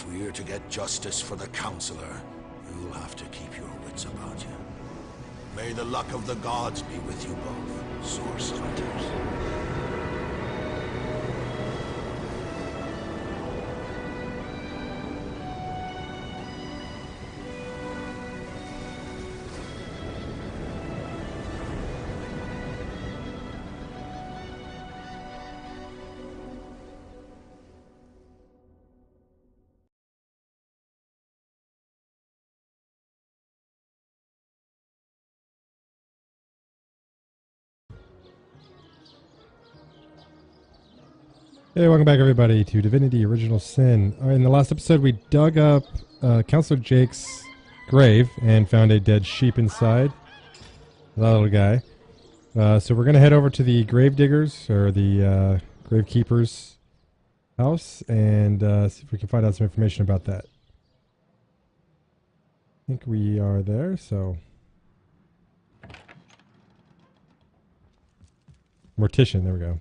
If we're to get justice for the Counselor, you'll have to keep your wits about you. May the luck of the gods be with you both, Source Hunters. Hey, welcome back everybody to Divinity Original Sin. In the last episode we dug up Counselor Jake's grave and found a dead sheep inside. That little guy. So we're going to head over to the Gravediggers, or the Gravekeeper's house, and see if we can find out some information about that. I think we are there, so... Mortician, there we go.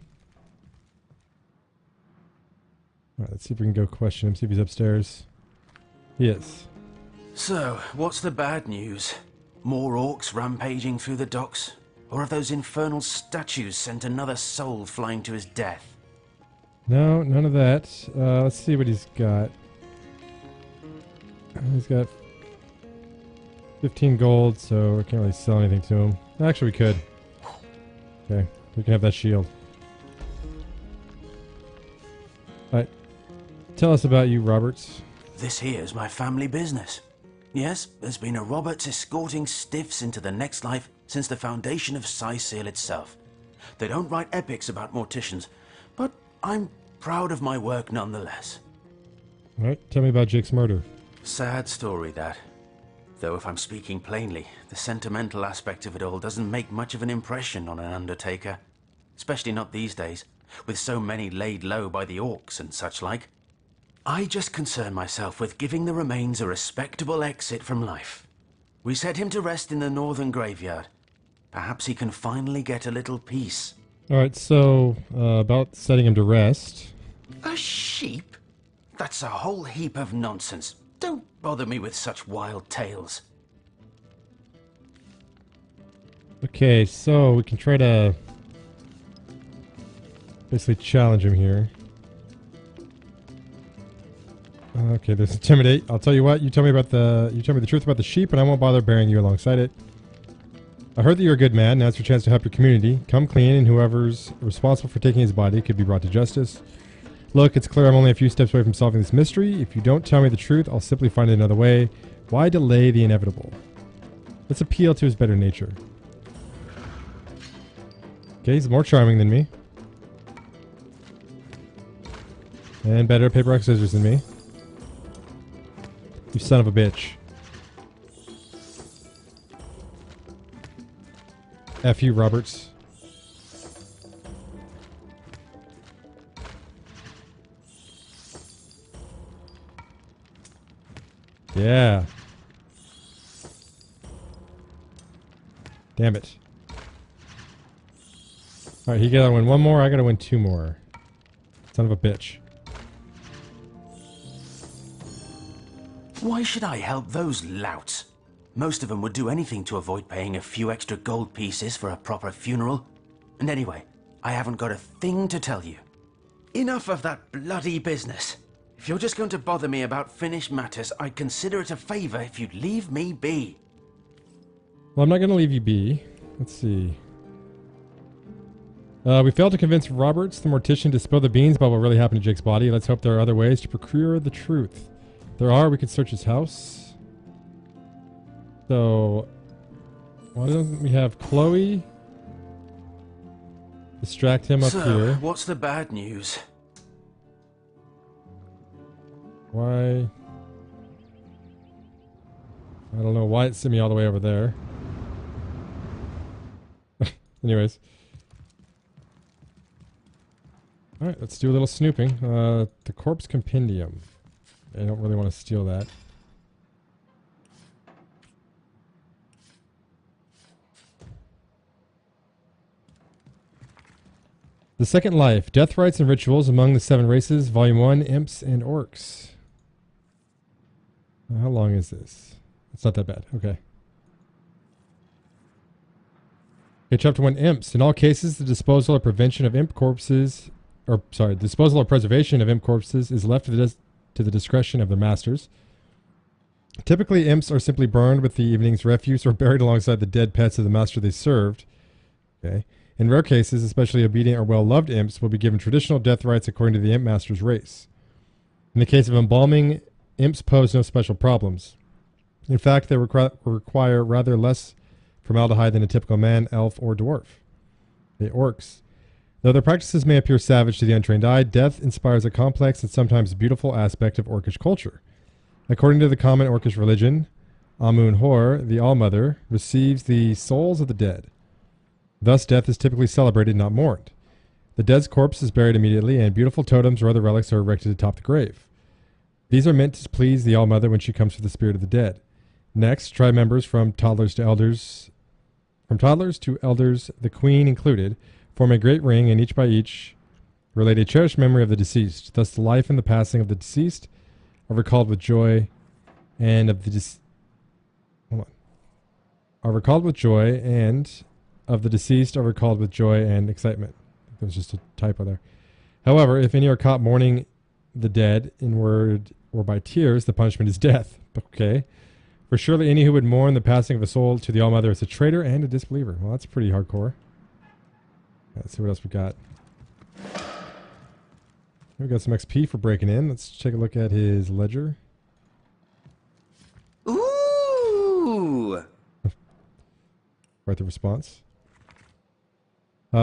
Alright, let's see if we can go question him, see if he's upstairs. He is. So, what's the bad news? More orcs rampaging through the docks? Or have those infernal statues sent another soul flying to his death? No, none of that. Let's see what he's got. He's got 15 gold, so we can't really sell anything to him. Actually, we could. Okay, we can have that shield. Alright. Tell us about you, Roberts. This here's my family business. Yes, there's been a Roberts escorting stiffs into the next life since the foundation of Seal itself. They don't write epics about morticians, but I'm proud of my work nonetheless. Alright, tell me about Jake's murder. Sad story, that. Though if I'm speaking plainly, the sentimental aspect of it all doesn't make much of an impression on an undertaker. Especially not these days, with so many laid low by the orcs and such like. I just concern myself with giving the remains a respectable exit from life. We set him to rest in the northern graveyard. Perhaps he can finally get a little peace. Alright, so, about setting him to rest. A sheep? That's a whole heap of nonsense. Don't bother me with such wild tales. Okay, so we can try to basically challenge him here. Okay, there's intimidate. I'll tell you what. You tell me the truth about the sheep, and I won't bother burying you alongside it. I heard that you're a good man. Now it's your chance to help your community. Come clean, and whoever's responsible for taking his body could be brought to justice. Look, it's clear I'm only a few steps away from solving this mystery. If you don't tell me the truth, I'll simply find another way. Why delay the inevitable? Let's appeal to his better nature. Okay, he's more charming than me. And better at paper, rock, scissors than me. You son of a bitch. F you, Roberts. Yeah. Damn it. Alright, he gotta win one more, I gotta win two more. Son of a bitch. Why should I help those louts? Most of them would do anything to avoid paying a few extra gold pieces for a proper funeral. And anyway, I haven't got a thing to tell you. Enough of that bloody business. If you're just going to bother me about finished matters, I'd consider it a favor if you'd leave me be. Well, I'm not gonna leave you be. Let's see. We failed to convince Roberts, the mortician, to spill the beans about what really happened to Jake's body. Let's hope there are other ways to procure the truth. If there are, we could search his house. So, why don't we have Chloe distract him up here? What's the bad news? Why? I don't know why it sent me all the way over there. Anyways. Alright, let's do a little snooping. The Corpse Compendium. I don't really want to steal that. The Second Life. Death Rites and Rituals Among the Seven Races. Volume 1. Imps and Orcs. How long is this? It's not that bad. Okay. Okay, chapter 1, Imps. In all cases, the disposal or prevention of imp corpses, disposal or preservation of imp corpses is left to the discretion of their masters. Typically, imps are simply burned with the evening's refuse or buried alongside the dead pets of the master they served. Okay. In rare cases, especially obedient or well-loved imps will be given traditional death rites according to the imp master's race. In the case of embalming, imps pose no special problems. In fact, they require rather less formaldehyde than a typical man, elf, or dwarf. The orcs. Though their practices may appear savage to the untrained eye, death inspires a complex and sometimes beautiful aspect of orcish culture. According to the common orcish religion, Amun Hor, the Allmother, receives the souls of the dead. Thus, death is typically celebrated, not mourned. The dead's corpse is buried immediately, and beautiful totems or other relics are erected atop the grave. These are meant to please the Allmother when she comes for the spirit of the dead. Next, tribe members from toddlers to elders, the queen included, form a great ring, and each by each relate a cherished memory of the deceased. Thus, the life and the passing of the deceased are recalled with joy, and of the deceased are recalled with joy and excitement. I think there was just a typo there. However, if any are caught mourning the dead in word or by tears, the punishment is death. Okay. For surely any who would mourn the passing of a soul to the Allmother is a traitor and a disbeliever. Well, that's pretty hardcore. Let's see what else we got. We got some XP for breaking in. Let's take a look at his ledger. Ooh! Write the response.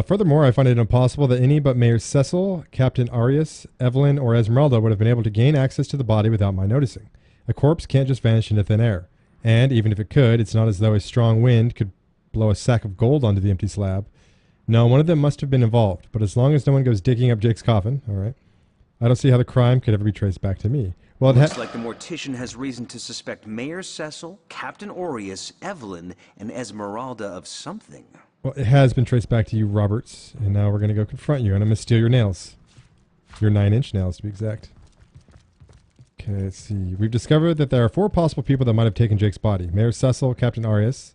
Furthermore, I find it impossible that any but Mayor Cecil, Captain Arius, Evelyn, or Esmeralda would have been able to gain access to the body without my noticing. A corpse can't just vanish into thin air. And even if it could, it's not as though a strong wind could blow a sack of gold onto the empty slab. No, one of them must have been involved. But as long as no one goes digging up Jake's coffin, all right, I don't see how the crime could ever be traced back to me. Well, it looks like the mortician has reason to suspect Mayor Cecil, Captain Aureus, Evelyn, and Esmeralda of something. Well, it has been traced back to you, Roberts, and now we're going to go confront you, and I'm going to steal your nails. Your 9-inch nails, to be exact. Okay, let's see. We've discovered that there are 4 possible people that might have taken Jake's body. Mayor Cecil, Captain Arius,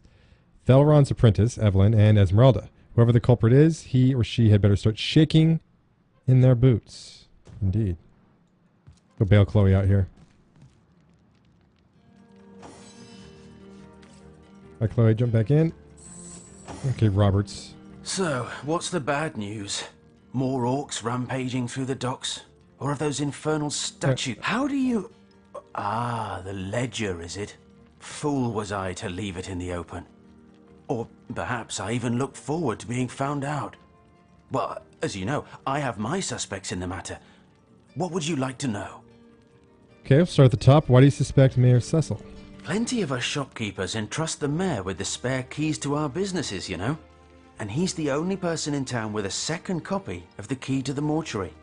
Thelron's apprentice, Evelyn, and Esmeralda. Whoever the culprit is, he or she had better start shaking in their boots. Indeed. Go bail Chloe out here. Hi, Chloe. Jump back in. Okay, Roberts. So, what's the bad news? More orcs rampaging through the docks? Or of those infernal statues? How do you... Ah, the ledger, is it? Fool was I to leave it in the open. Or perhaps I even looked forward to being found out. Well, as you know, I have my suspects in the matter. What would you like to know? Okay, we'll start at the top. Why do you suspect Mayor Cecil? Plenty of us shopkeepers entrust the mayor with the spare keys to our businesses, you know. And he's the only person in town with a second copy of the key to the mortuary.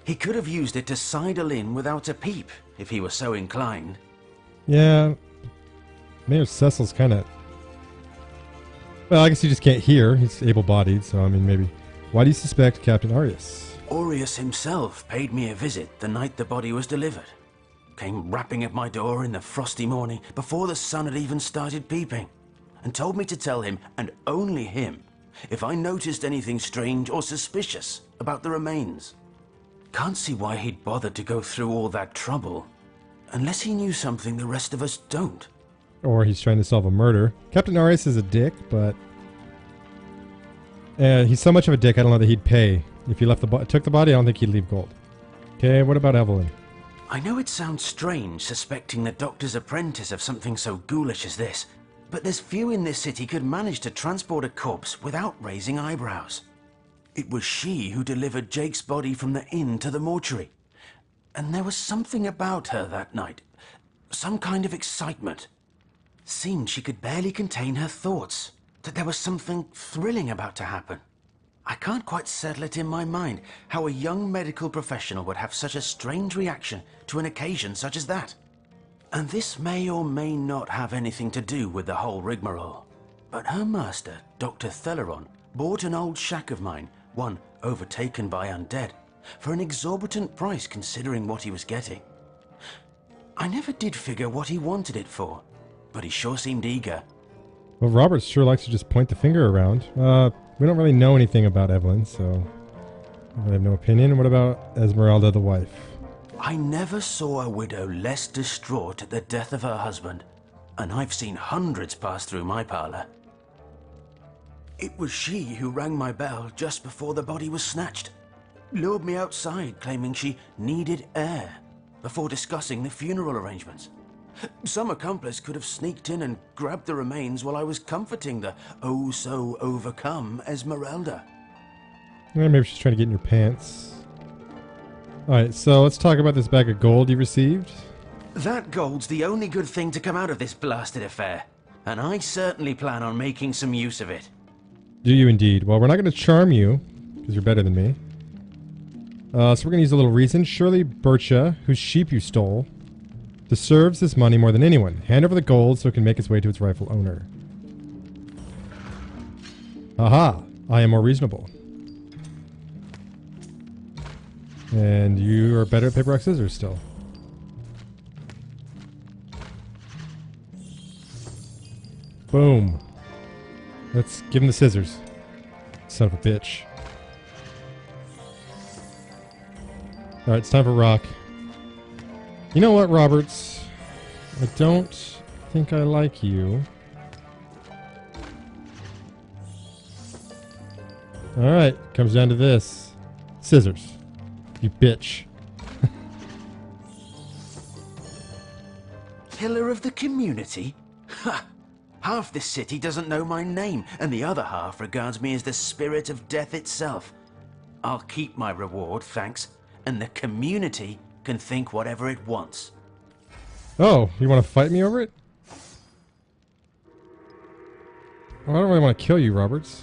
He could have used it to sidle in without a peep, if he were so inclined. Yeah, Mayor Cecil's kind of... Well, I guess he just can't hear. He's able-bodied, so I mean, maybe. Why do you suspect Captain Arius? Aureus himself paid me a visit the night the body was delivered. Came rapping at my door in the frosty morning before the sun had even started peeping, and told me to tell him, and only him, if I noticed anything strange or suspicious about the remains. Can't see why he'd bothered to go through all that trouble, unless he knew something the rest of us don't. Or he's trying to solve a murder. Captain Arius is a dick, but... he's so much of a dick, I don't know that he'd pay. If he took the body, I don't think he'd leave gold. Okay, what about Evelyn? I know it sounds strange suspecting the doctor's apprentice of something so ghoulish as this, but there's few in this city could manage to transport a corpse without raising eyebrows. It was she who delivered Jake's body from the inn to the mortuary. And there was something about her that night. Some kind of excitement. Seemed she could barely contain her thoughts. That there was something thrilling about to happen. I can't quite settle it in my mind how a young medical professional would have such a strange reaction to an occasion such as that. And this may or may not have anything to do with the whole rigmarole. But her master, Dr. Theleron, bought an old shack of mine, one overtaken by undead, for an exorbitant price considering what he was getting. I never did figure what he wanted it for, but he sure seemed eager. Well, Robert sure likes to just point the finger around. We don't really know anything about Evelyn, so I have no opinion. What about Esmeralda, the wife? I never saw a widow less distraught at the death of her husband, and I've seen hundreds pass through my parlor. It was she who rang my bell just before the body was snatched, lured me outside claiming she needed air before discussing the funeral arrangements. Some accomplice could have sneaked in and grabbed the remains while I was comforting the oh-so-overcome Esmeralda. Maybe she's trying to get in your pants. Alright, so let's talk about this bag of gold you received. That gold's the only good thing to come out of this blasted affair, and I certainly plan on making some use of it. Do you indeed? Well, we're not going to charm you, because you're better than me. So we're going to use a little reason. Surely Bircha, whose sheep you stole, deserves this money more than anyone. Hand over the gold so it can make its way to its rightful owner. Aha! I am more reasonable. And you are better at paper, rock, scissors still. Boom. Let's give him the scissors. Son of a bitch. Alright, it's time for rock. You know what, Roberts? I don't think I like you. Alright, comes down to this. Scissors. You bitch. Pillar of the community? Ha! Half this city doesn't know my name, and the other half regards me as the spirit of death itself. I'll keep my reward, thanks, and the community can think whatever it wants. Oh, you want to fight me over it? Well, I don't really want to kill you, Roberts.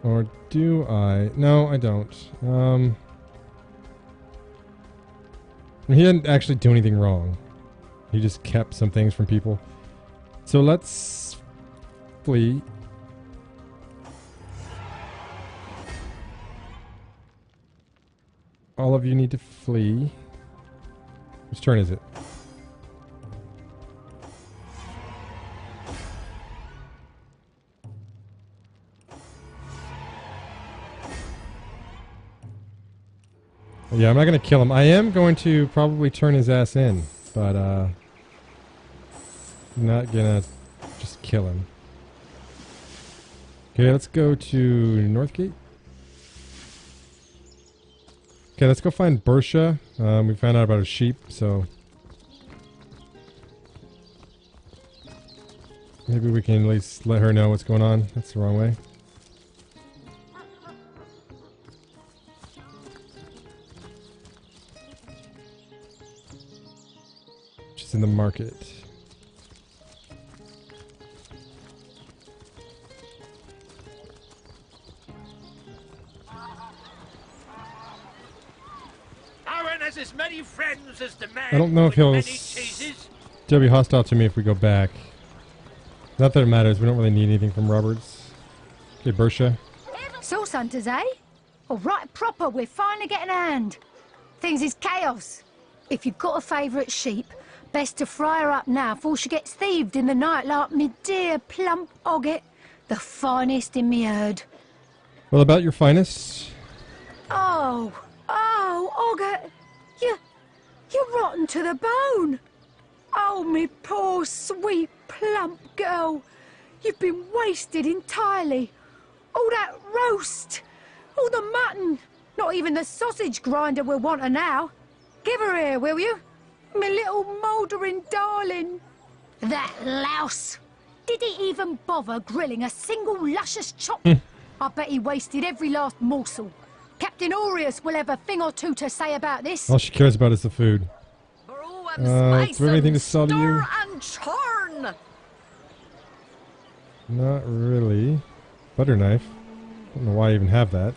Or do I? No, I don't. He didn't actually do anything wrong. He just kept some things from people. So let's flee. All of you need to flee. Whose turn is it? Yeah, I'm not going to kill him. I am going to probably turn his ass in, but I'm not going to just kill him. Okay, let's go to Northgate. Okay, let's go find Bircha. We found out about her sheep, so maybe we can at least let her know what's going on. That's the wrong way. She's in the market. Has as many friends as the man I don't know if he'll be hostile to me if we go back. Not that it matters. We don't really need anything from Roberts. Okay, Bircha. Source hunters, eh? All right, proper. We're finally getting a hand. Things is chaos. If you've got a favourite sheep, best to fry her up now before she gets thieved in the night like me dear plump Ogget, the finest in me herd. Well, about your finest? Oh, Ogget. You're rotten to the bone. Oh, me poor, sweet, plump girl. You've been wasted entirely. All that roast, all the mutton. Not even the sausage grinder will want her now. Give her here, will you? Me little mouldering darling. That louse. Did he even bother grilling a single luscious chop? I bet he wasted every last morsel. Captain Aureus will have a thing or two to say about this. All she cares about is the food. Do we have anything to sell to you? And churn. Not really. Butter knife. I don't know why I even have that.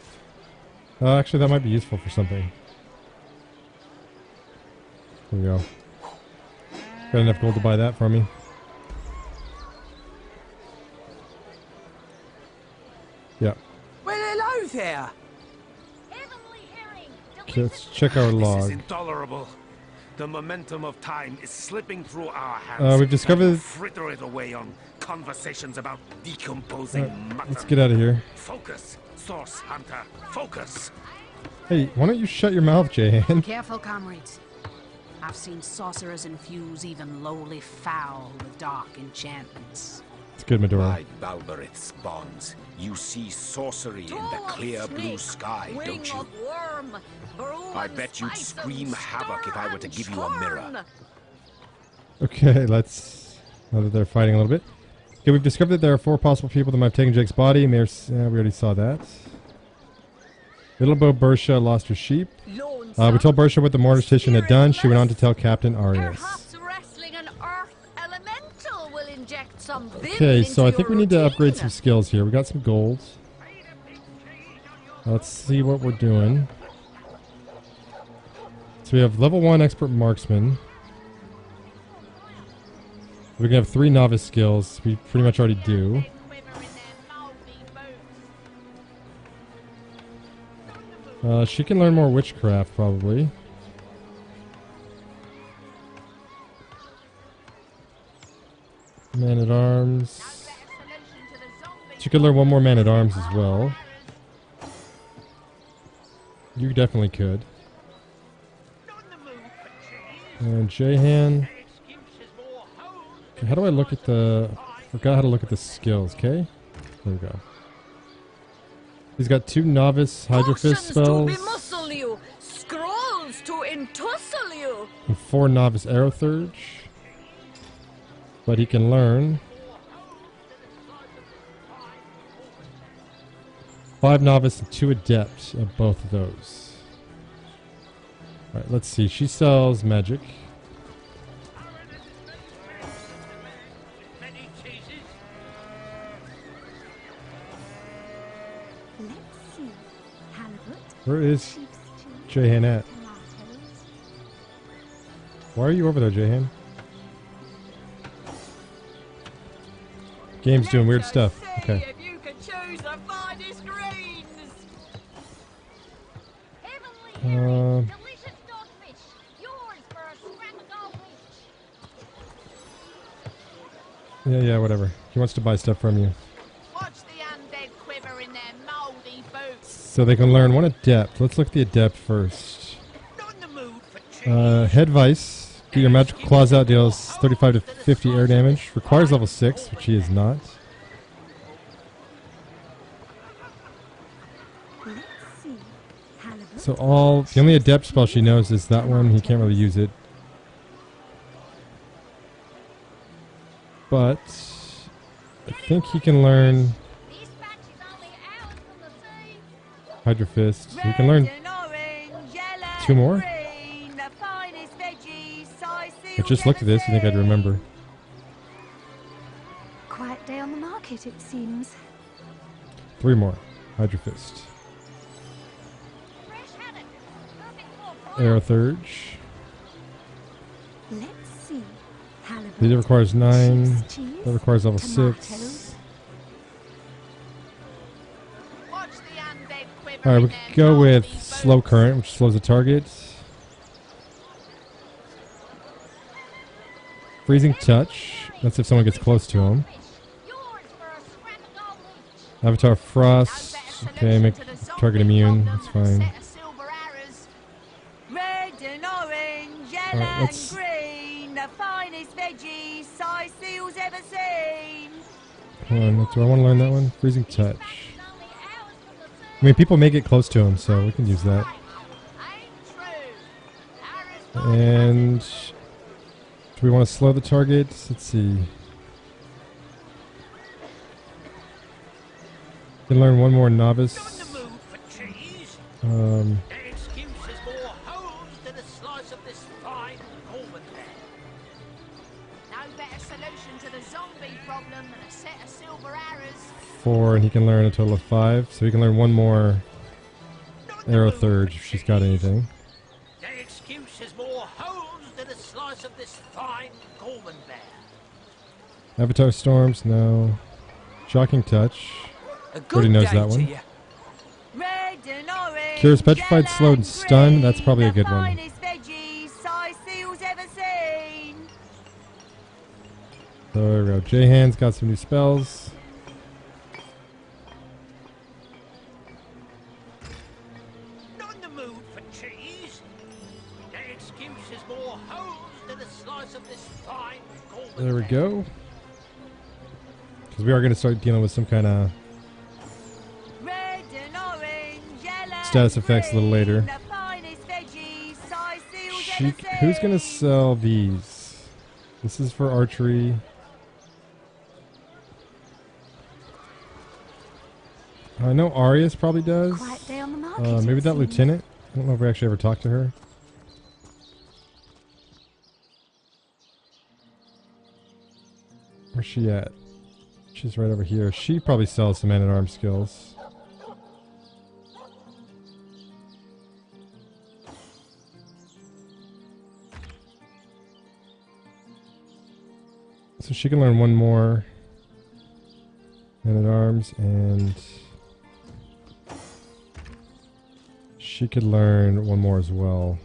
Actually, that might be useful for something. There we go. Got enough gold to buy that for me. Yeah. Well, hello there. let's check our This is log. intolerable. The momentum of time is slipping through our hands. We've discovered- and we fritter it away on conversations about decomposing mutton. Let's get out of here. Focus, Source Hunter. Focus. Hey, why don't you shut your mouth, Jahan? Careful, comrades. I've seen sorcerers infuse even lowly fowl with dark enchantments. It's good, Medora. By Balberith's bonds, you see sorcery in the clear blue sky, don't you? I bet you'd scream havoc if I were to give you a mirror. Okay, let's... Now that they're fighting a little bit. Okay, we've discovered that there are 4 possible people that might have taken Jake's body. We already saw that. Little Bo Bersha lost her sheep. We told Bersha what the mortician had done. She went on to tell Captain Arius. Perhaps wrestling an earth elemental will inject some vim Okay, so I into think we your need to upgrade routine. some skills here. We got some gold. Let's see what we're doing. So we have level 1 expert marksman. We can have 3 novice skills. We pretty much already do. She can learn more witchcraft, probably. Man-at-arms. She could learn 1 more man-at-arms as well. You definitely could. And Jahan. Okay, how do I look at the... Forgot how to look at the skills, okay? There we go. He's got 2 novice Hydra Fist Potions to spells. bemuscle you, scrolls to entussle you. And 4 novice arrow thurge. But he can learn 5 novice and 2 adept of both of those. Alright, let's see. She sells magic. Where is Jahan at? Why are you over there, Jahan? Game's doing weird stuff. Okay. If you could choose the finest greens. Delicious dogfish. Yours for a scrap of goldfish. Yeah, whatever. He wants to buy stuff from you. Watch the undead quiver in their mouldy boots. So they can learn 1 adept. Let's look at the adept first. Not in the mood for cheese. Head Vice. Get your magical claws out, deals 35 to 50 air damage. Requires level 6, which he is not. So the only adept spell she knows is that one. He can't really use it. But I think he can learn This batch is only hours from the sea. Hydra Fist. He can learn 2 more. I just looked at this. You think I'd remember? Quiet day on the market, it seems. 3 more. Hydra Fist. Fresh haddock. Perfect for Arrow Thurge. Let's see. Halibut, That requires 9. cheese, That requires level tomatoes. 6. watch the undead quiver Alright, in we their could go with mouldy Slow boots. Current, which slows the target. Freezing Touch. That's if someone gets close to him. Yours for a scrap of goldfish. Avatar Frost. Okay, make target immune. That's fine. Set of silver arrows. Red and orange, yellow Alright, let's- and green, the finest veggies size seals ever seen. Hold on, do I want to learn that one? Freezing Touch. Only hours from the sea. I mean, people may get close to him, so we can use that. Ain't true. Arrows And do we want to slow the target? Let's see. Can learn 1 more novice. Not in the mood for cheese. Um, Their excuse is more holes than a slice of this fine Coleman there. No better solution to the zombie problem than a set of silver arrows. 4, and he can learn a total of 5. So he can learn 1 more Not in the Arrow mood Thurge for if she's got cheese. anything. Their excuse is more holes than a slice of this fine Coleman bear. Avatar Storms, no. Shocking Touch. A Already good knows day that to one. you. Red and orange, Cures petrified, slowed, and stunned. That's probably a good one. So there we go. J-Hand's got some new spells. Not in the mood for cheese. The excuse is more holes than a slice of this fine golden. There we go. Because we are going to start dealing with some kind of status effects a little later. Who's going to sell these? This is for archery. I know Arius probably does. Quiet day on the market, Maybe it that seems. lieutenant. I don't know if we actually ever talked to her. Where's she at? She's right over here. She probably sells some man-at-arms skills. So she can learn one more man-at-arms, and she could learn one more as well.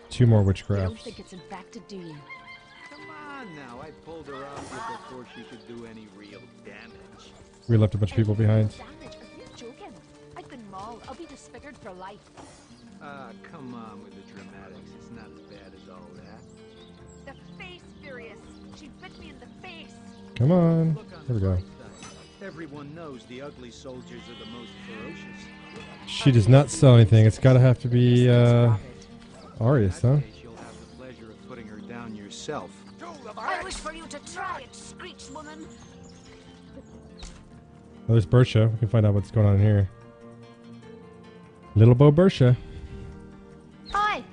2 more You don't witchcrafts. think it's infected, do you? Come on now, I pulled her out here before she could do any real damage. We left a bunch of people behind. Damage? Are you joking? I've been mauled. I'll be disfigured for life. Come on with the dramatics. It's not as bad as all that. The face furious. She bit me in the face. Come on. Look on There we the go. bright side. Everyone knows the ugly soldiers are the most ferocious. She does not sell anything. It's got to have to be Arius, In huh? that case, you'll have the pleasure of putting her down yourself. I wish for you to try it, Screech woman. Oh, there's Bersha. We can find out what's going on here. Little Bo Bersha. Hi,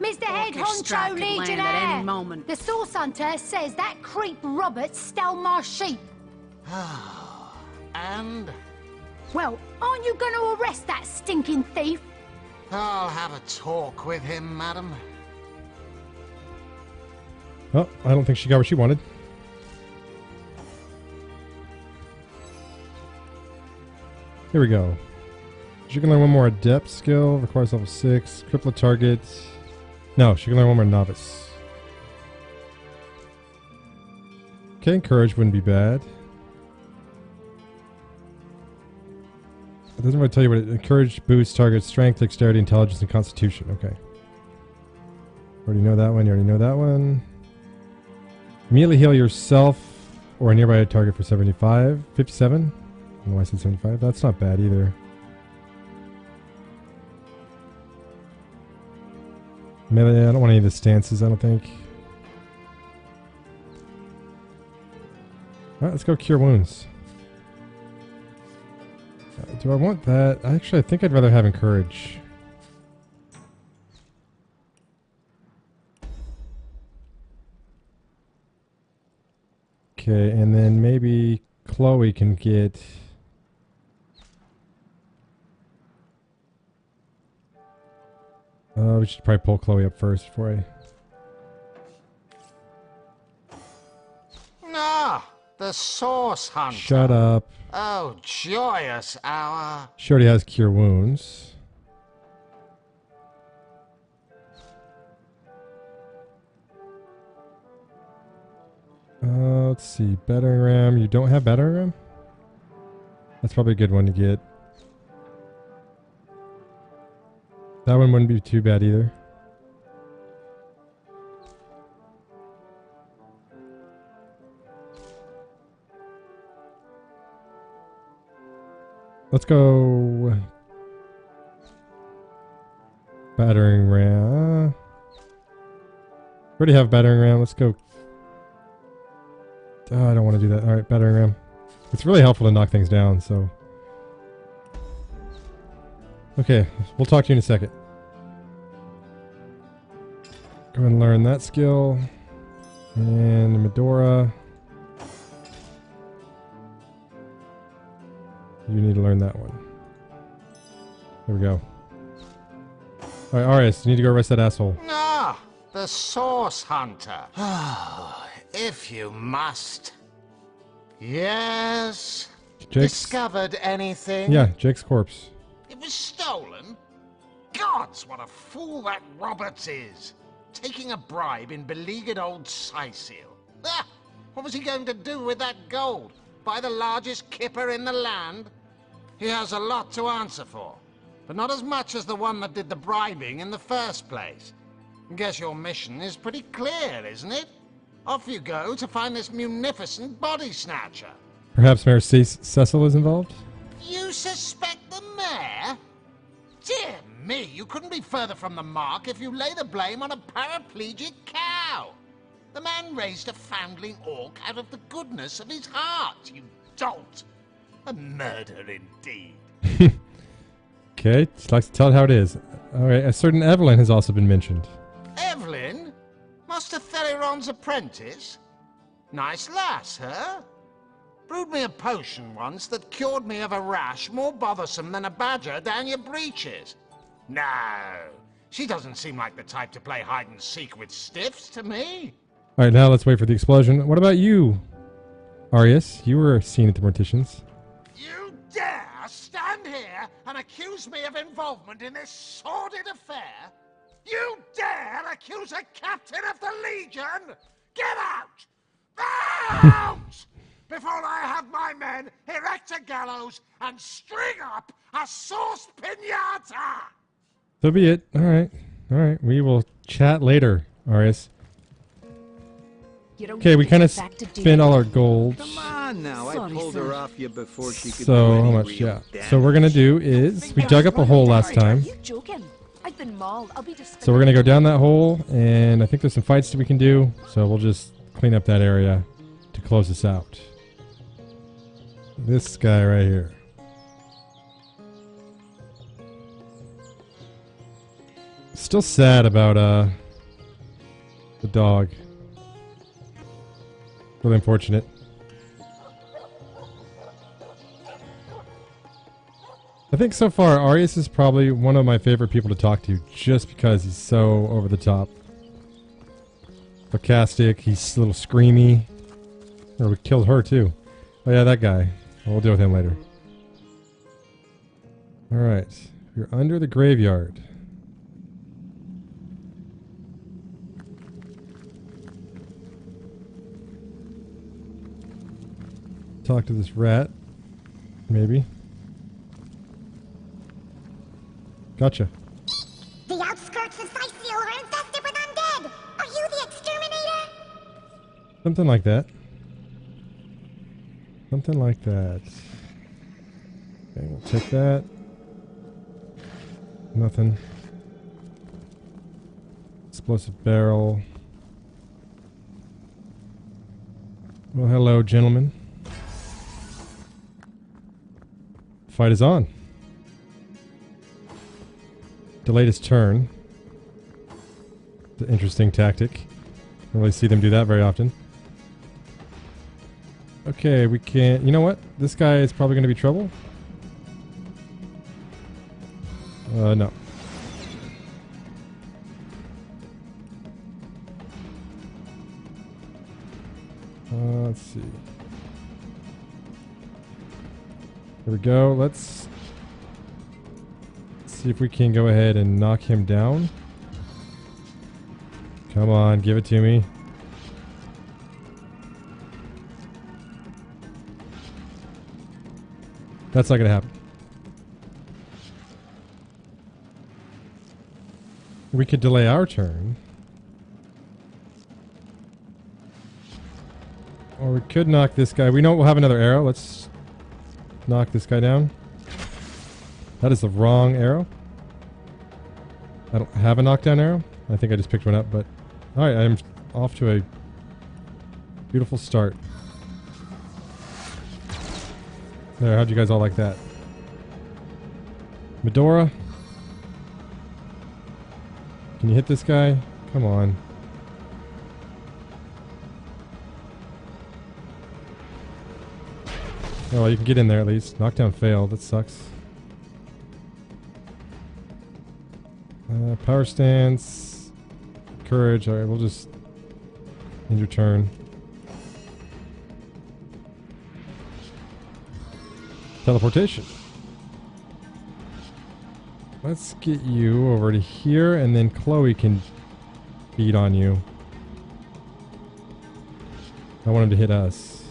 Mr. Head Orcish strike Honcho could land Legionnaire. at any moment. The Source Hunter says that creep Robert stole my sheep. And Well, aren't you going to arrest that stinking thief? I'll have a talk with him, madam. Oh, I don't think she got what she wanted. Here we go. She can learn one more adept skill. Requires level 6. Cripple target. No, she can learn one more novice. Okay, encourage wouldn't be bad. It doesn't really tell you what it... Encourage boosts target strength, dexterity, intelligence, and constitution. Okay. Already know that one. You already know that one. Immediately heal yourself or a nearby target for 75. 57? I don't know why I said 75. That's not bad either. Melee, I don't want any of the stances, I don't think. Alright, let's go cure wounds. Do I want that? Actually, I think I'd rather have encourage. Okay, and then maybe Chloe can get... we should probably pull Chloe up first before I... Ah, the Source Hunter. Shut up. Oh, joyous hour. She already has cure wounds. Let's see. Battering ram. You don't have battering ram? That's probably a good one to get. That one wouldn't be too bad either. Let's go battering ram. Already have battering ram. Let's go. Oh, I don't want to do that. All right, battering ram. It's really helpful to knock things down. So, okay, we'll talk to you in a second. Go ahead and learn that skill, and Medora. You need to learn that one. There we go. Alright, Arius, you need to go arrest that asshole. Ah, the Source Hunter. If you must. Yes? Jake's... Discovered anything? Yeah, Jake's corpse. It was stolen? Gods, what a fool that Roberts is! Taking a bribe in beleaguered old Sicil. Ah, what was he going to do with that gold? Buy the largest kipper in the land? He has a lot to answer for, but not as much as the one that did the bribing in the first place. Guess your mission is pretty clear, isn't it? Off you go to find this munificent body snatcher. Perhaps Mayor Cecil is involved? You suspect the mayor? Dear me, you couldn't be further from the mark if you lay the blame on a paraplegic cow. The man raised a foundling orc out of the goodness of his heart, you dolt. A murder indeed. Okay, she likes to tell it how it is. Alright, a certain Evelyn has also been mentioned. Evelyn? Master Theriron's apprentice? Nice lass, huh? Brewed me a potion once that cured me of a rash more bothersome than a badger down your breeches. No, she doesn't seem like the type to play hide-and-seek with stiffs to me. Alright, now let's wait for the explosion. What about you, Arius? You were seen at the Morticians. You dare stand here and accuse me of involvement in this sordid affair? You dare accuse a captain of the Legion? Get out! Out! Before I have my men erect a gallows and string up a sauce pinata! So be it. Alright. Alright. We will chat later, Arius. Okay, we kind of spent all our gold. Come on now, I pulled her off you before she could do So, any how much? real Yeah. damage. So, we're going to do is, we dug up a hole last time. You joking? I've been mauled. I'll be just. So, we're going to go down that hole, and I think there's some fights that we can do. So, we'll just clean up that area to close this out. This guy right here. Still sad about the dog. Really unfortunate. I think so far Arius is probably one of my favorite people to talk to just because he's so over the top. Sarcastic, he's a little screamy. Or we killed her too. Oh yeah, that guy. We'll deal with him later. Alright. You're under the graveyard. Talk to this rat. Maybe. Gotcha. The outskirts of Sicil are infested with undead! Are you the exterminator? Something like that. Something like that. Okay, we'll take that. Nothing. Explosive barrel. Well, hello, gentlemen. Fight is on. Delayed his turn. It's an interesting tactic. Don't really see them do that very often. Okay, we can't... You know what? This guy is probably going to be trouble. No. Let's see. Here we go. Let's see if we can go ahead and knock him down. Come on, give it to me. That's not going to happen. We could delay our turn. Or we could knock this guy. We know we'll have another arrow. Let's knock this guy down. That is the wrong arrow. I don't have a knockdown arrow. I think I just picked one up, but... Alright, I'm off to a beautiful start. There, how'd you guys all like that? Medora? Can you hit this guy? Come on. Oh, well, you can get in there at least. Knockdown failed. That sucks. Power stance. Courage. Alright, we'll just end your turn. Teleportation. Let's get you over to here, and then Chloe can beat on you. I want him to hit us.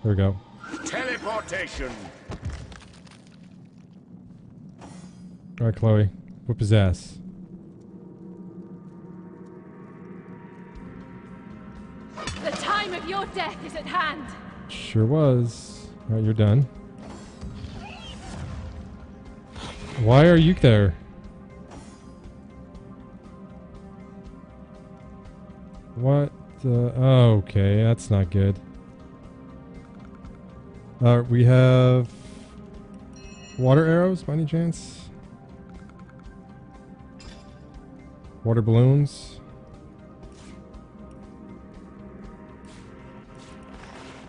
There we go. Teleportation. Alright, Chloe. Whip his ass. The time of your death is at hand. Sure was. Alright, you're done. Why are you there? What the... Oh, okay, that's not good. We have... water arrows, by any chance? Water balloons?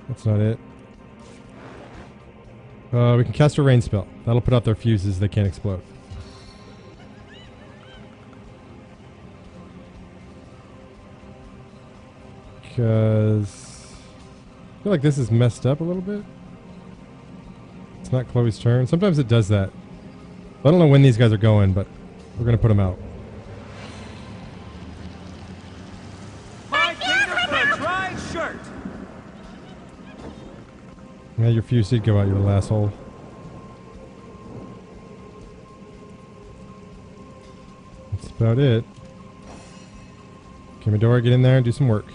That's not it. We can cast a rain spell. That'll put out their fuses. They can't explode. Because I feel like this is messed up a little bit. It's not Chloe's turn. Sometimes it does that. I don't know when these guys are going, but we're going to put them out. My kingdom for a dry shirt. Yeah, your fuse did go out, you little asshole. That's about it. Okay, Medora, get in there and do some work.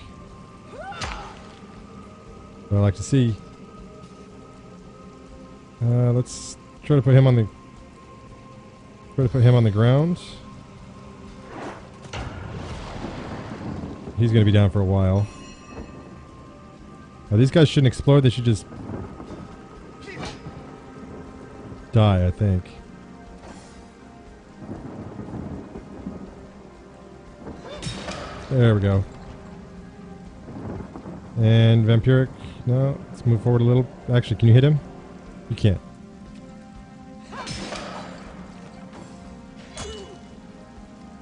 What I like to see. Let's try to put him on the... ground. He's going to be down for a while. Now, these guys shouldn't explode. They should just... die, I think. There we go. And Vampiric. No, let's move forward a little. Actually, can you hit him? You can't.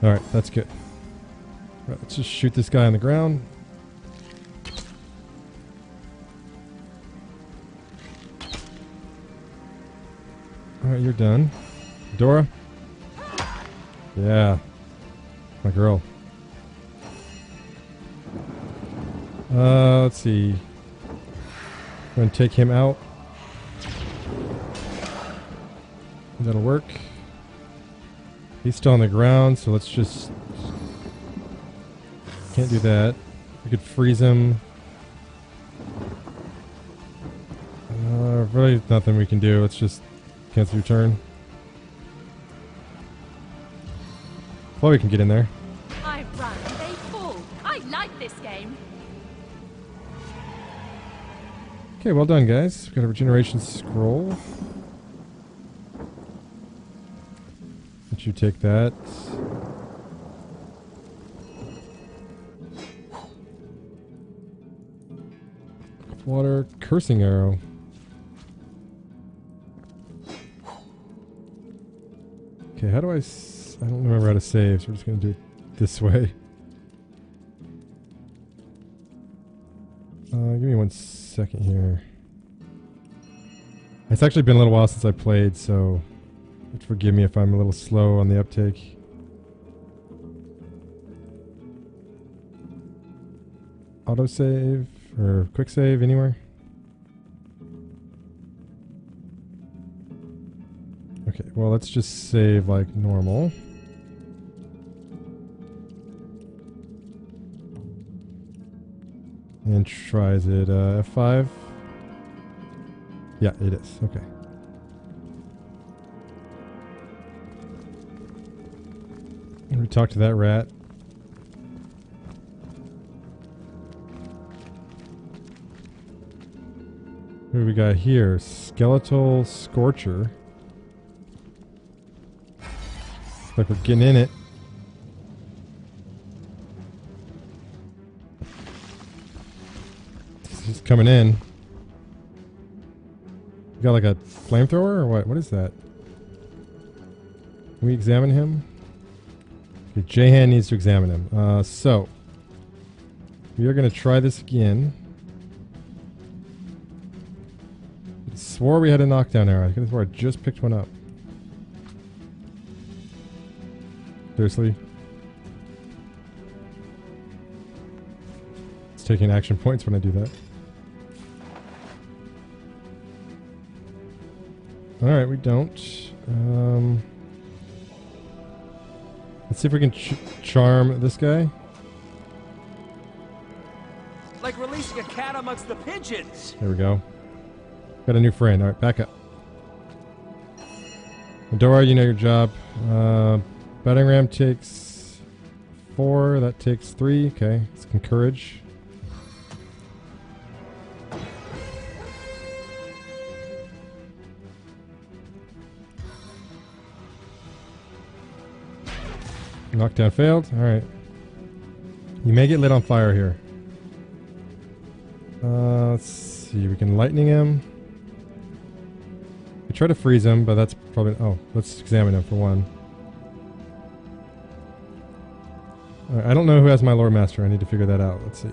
Alright, that's good. Right, let's just shoot this guy on the ground. Alright, you're done. Dora? Yeah. My girl. Let's see. I'm going to take him out. That'll work. He's still on the ground, so let's just... Can't do that. We could freeze him. Really nothing we can do. Let's just cancel your turn. Chloe can get in there. I run, they fall. I like this game. Okay, well done, guys. We've got a regeneration scroll. Let you take that. Water cursing arrow. Okay, how do I don't remember how to save, so we're just going to do it this way. Give me 1 second here. It's actually been a little while since I played, so forgive me if I'm a little slow on the uptake. Autosave or quick save anywhere? Okay, well let's just save like normal. And tries it F5. Yeah, it is. Okay. And we talk to that rat. What do we got here? Skeletal Scorcher. Looks like we're getting in it. He's coming in. You got like a flamethrower or what? What is that? Can we examine him? Okay, J-Han needs to examine him. So we are going to try this again. swore we had a knockdown arrow. I could have swore I just picked one up. Seriously? It's taking action points when I do that. Alright, we don't. Let's see if we can charm this guy. Like releasing a cat amongst the pigeons. There we go. Got a new friend. Alright, back up. Medora, you know your job. Battering ram takes 4. That takes 3. Okay, let's encourage. Knockdown failed. Alright. You may get lit on fire here. Let's see. We can lightning him. We try to freeze him, but that's probably... Oh, let's examine him for one. Right, I don't know who has my lore master. I need to figure that out. Let's see.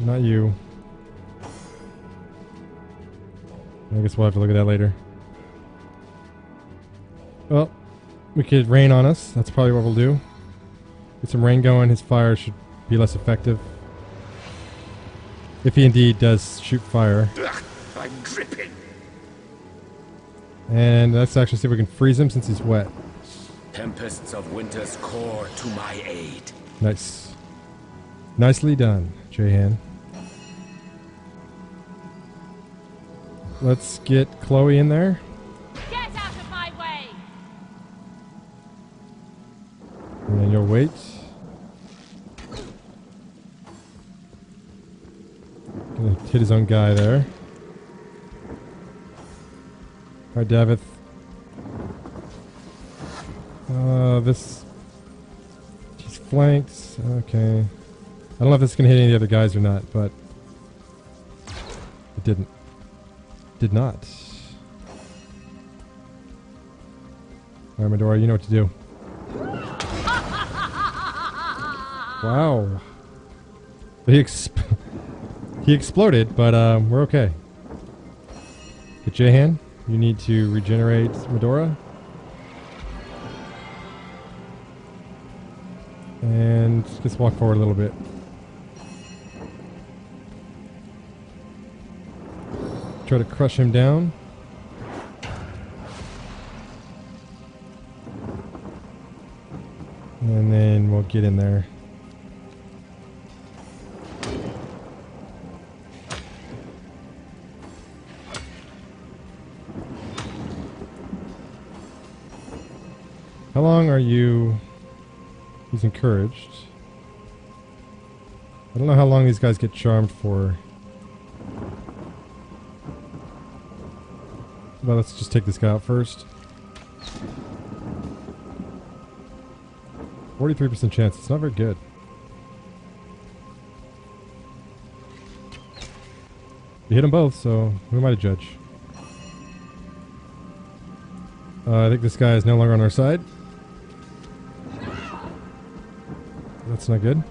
Not you. I guess we'll have to look at that later. Well, we could rain on us. That's probably what we'll do. Get some rain going. His fire should be less effective. If he indeed does shoot fire. Ugh, I'm dripping. And let's actually see if we can freeze him since he's wet. Tempests of winter's core to my aid. Nice. Nicely done, Jehan. Let's get Chloe in there. Get out of my way! And then you'll wait. Gonna hit his own guy there. Alright, Davith. This... He's flanked. Okay. I don't know if this is gonna hit any of the other guys or not, but... It didn't. Did not. Alright, Medora, you know what to do. Wow. He exploded, but we're okay. Get Jehan. You need to regenerate Medora. And just walk forward a little bit. Try to crush him down. And then we'll get in there. How long are you... He's encouraged. I don't know how long these guys get charmed for. Well, let's just take this guy out first. 43% chance. It's not very good. You hit them both, so who am I to judge? I think this guy is no longer on our side. That's not good.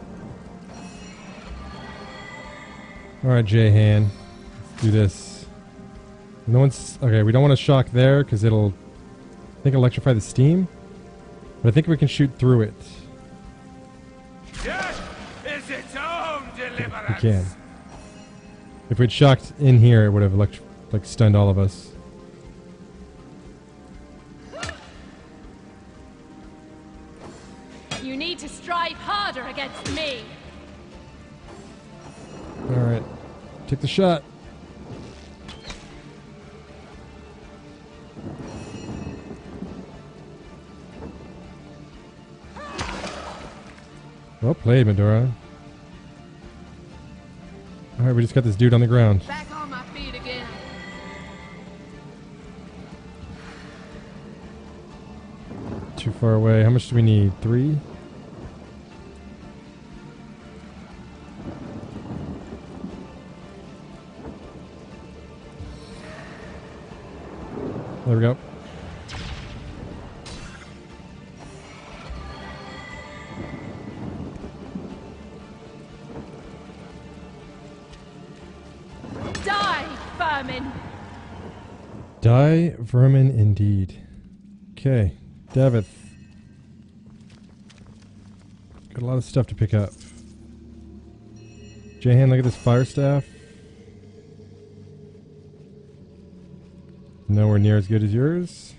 Alright, Jehan. Let's do this. No one's... Okay, we don't want to shock there, because it'll... I think electrify the steam. But I think we can shoot through it. Death is its own deliverance. We can. If we'd shocked in here, it would have stunned all of us. You need to strive harder against me. Alright. Take the shot. Well played, Medora. Alright, we just got this dude on the ground. Back on my feet again. Too far away. How much do we need? 3? There we go. vermin. Die vermin indeed. Okay, Davith. Got a lot of stuff to pick up. Jahan, look at this fire staff. Nowhere near as good as yours.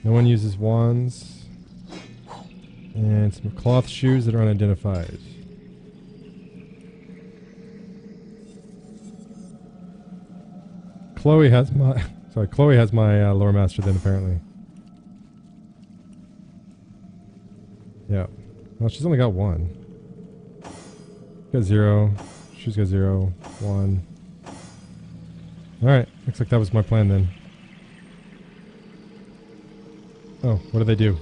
No one uses wands. And some cloth shoes that are unidentified. Chloe has my lore master then apparently. Yeah. Well, she's only got one. Got 0. She's got 0. 1. Alright. Looks like that was my plan then. Oh, what do they do?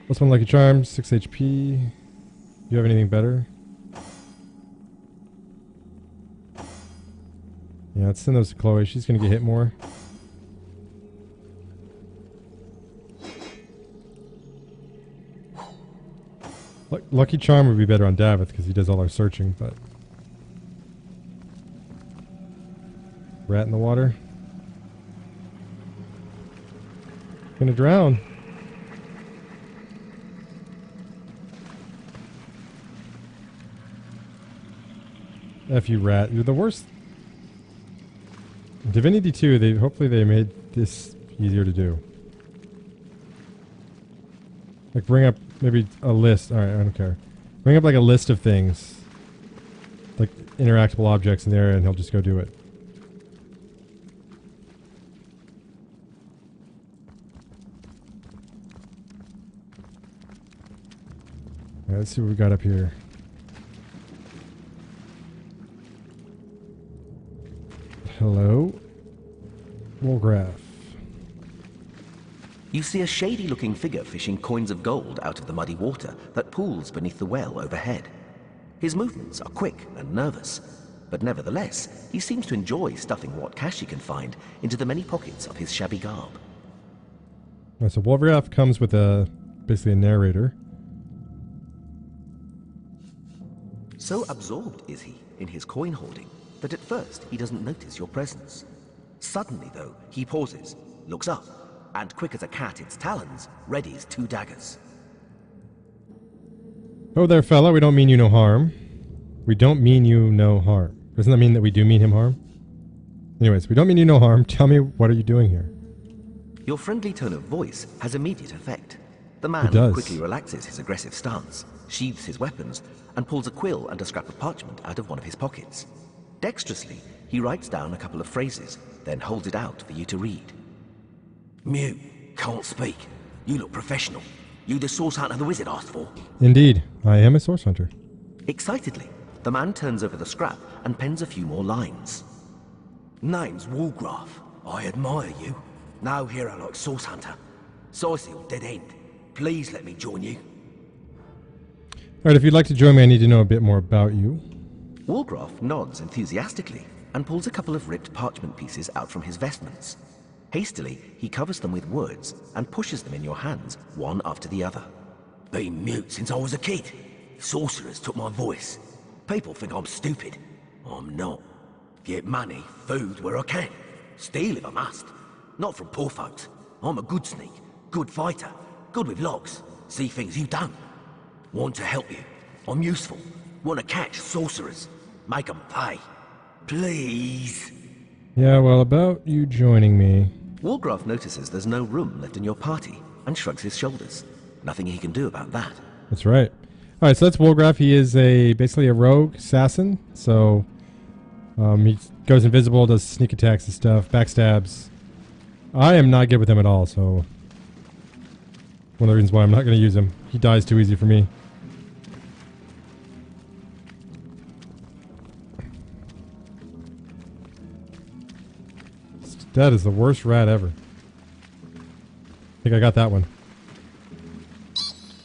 What's one lucky charm? 6 HP. Do you have anything better? Yeah, let's send those to Chloe. She's gonna get hit more. Lucky charm would be better on Davith because he does all our searching, but... Rat in the water. Gonna drown. F you, rat. You're the worst. Divinity 2, hopefully they made this easier to do. Like bring up maybe a list. Alright, I don't care. Bring up like a list of things. Like interactable objects in the area and he'll just go do it. Alright, let's see what we got up here. Hello? Wolgraf. You see a shady-looking figure fishing coins of gold out of the muddy water that pools beneath the well overhead. His movements are quick and nervous, but nevertheless, he seems to enjoy stuffing what cash he can find into the many pockets of his shabby garb. Right, so Wolgraf comes with basically a narrator. So absorbed is he in his coin hoarding that at first he doesn't notice your presence. Suddenly, though, he pauses, looks up, and quick as a cat its talons, readies 2 daggers. Oh there, fella, we don't mean you no harm. We don't mean you no harm. Doesn't that mean that we do mean him harm? Anyways, we don't mean you no harm. Tell me, what are you doing here? Your friendly tone of voice has immediate effect. The man quickly relaxes his aggressive stance, sheathes his weapons, and pulls a quill and a scrap of parchment out of one of his pockets. Dexterously, he writes down a couple of phrases, then holds it out for you to read. Mute. Can't speak. You look professional. You the source hunter the wizard asked for? Indeed, I am a source hunter. Excitedly, the man turns over the scrap and pens a few more lines. Name's Wolgraf. I admire you. No hero like source hunter. Sisil, dead end. Please let me join you. Alright, if you'd like to join me, I need to know a bit more about you. Wolgraf nods enthusiastically and pulls a couple of ripped parchment pieces out from his vestments. Hastily, he covers them with words and pushes them in your hands, one after the other. Been mute since I was a kid. Sorcerers took my voice. People think I'm stupid. I'm not. Get money, food where I can. Steal if I must. Not from poor folks. I'm a good sneak, good fighter, good with locks. See things you don't. Want to help you. I'm useful. Want to catch sorcerers. Make them pay. Please. Yeah, well, about you joining me. Wolgraf notices there's no room left in your party and shrugs his shoulders. Nothing he can do about that. That's right. Alright, so that's Wolgraf. He is basically a rogue assassin. So he goes invisible, does sneak attacks and stuff, backstabs. I am not good with him at all, so one of the reasons why I'm not going to use him. He dies too easy for me. That is the worst rat ever. I think I got that one.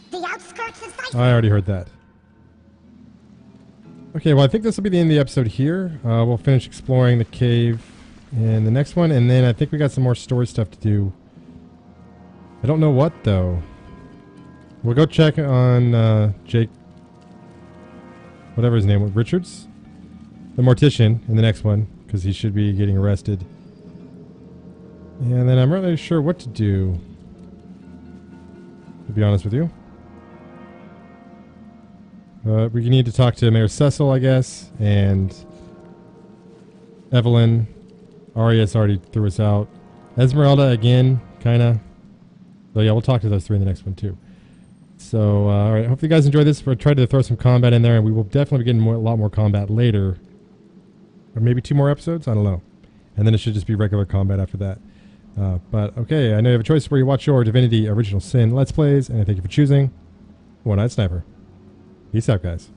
The outskirts of Cyprus. I already heard that. Okay, well, I think this will be the end of the episode here. We'll finish exploring the cave in the next one, and then I think we got some more story stuff to do. I don't know what, though. We'll go check on Jake. whatever his name was, Richards? The mortician in the next one, because he should be getting arrested. And then I'm really sure what to do, to be honest with you. We need to talk to Mayor Cecil, I guess, and Evelyn. Arias already threw us out. Esmeralda again, kind of. So yeah, we'll talk to those three in the next one too. So, all right, hopefully you guys enjoyed this. We'll try to throw some combat in there, and we will definitely be getting a lot more combat later. Or maybe 2 more episodes? I don't know. And then it should just be regular combat after that. But, okay, I know you have a choice where you watch your Divinity Original Sin Let's Plays, and I thank you for choosing One-Eyed Sniper. Peace out, guys.